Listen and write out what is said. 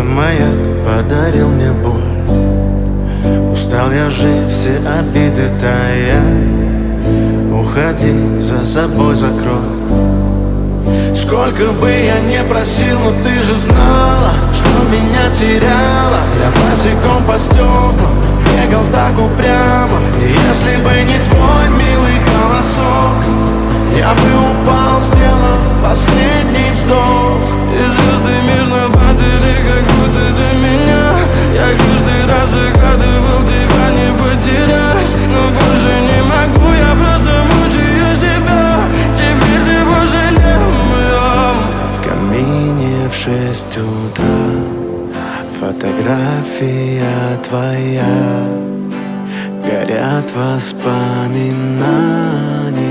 Твой маяк подарил мне боль. Устал я жить, все обиды тая. Уходи, за собой закрой. Сколько бы я не просил, но ты же знала, что меня теряла. Я босиком по стеклам бегал так упрямо. И если бы не твой милый голосок, я бы упал, сделав последний вздох. И звезды мирно падали, как будто до меня. Я каждый раз загадывал тебя не потерять, но больше не могу, я просто мучаю себя. Теперь ты больше не моя. В камине в 6 утра фотография твоя. Горят воспоминания.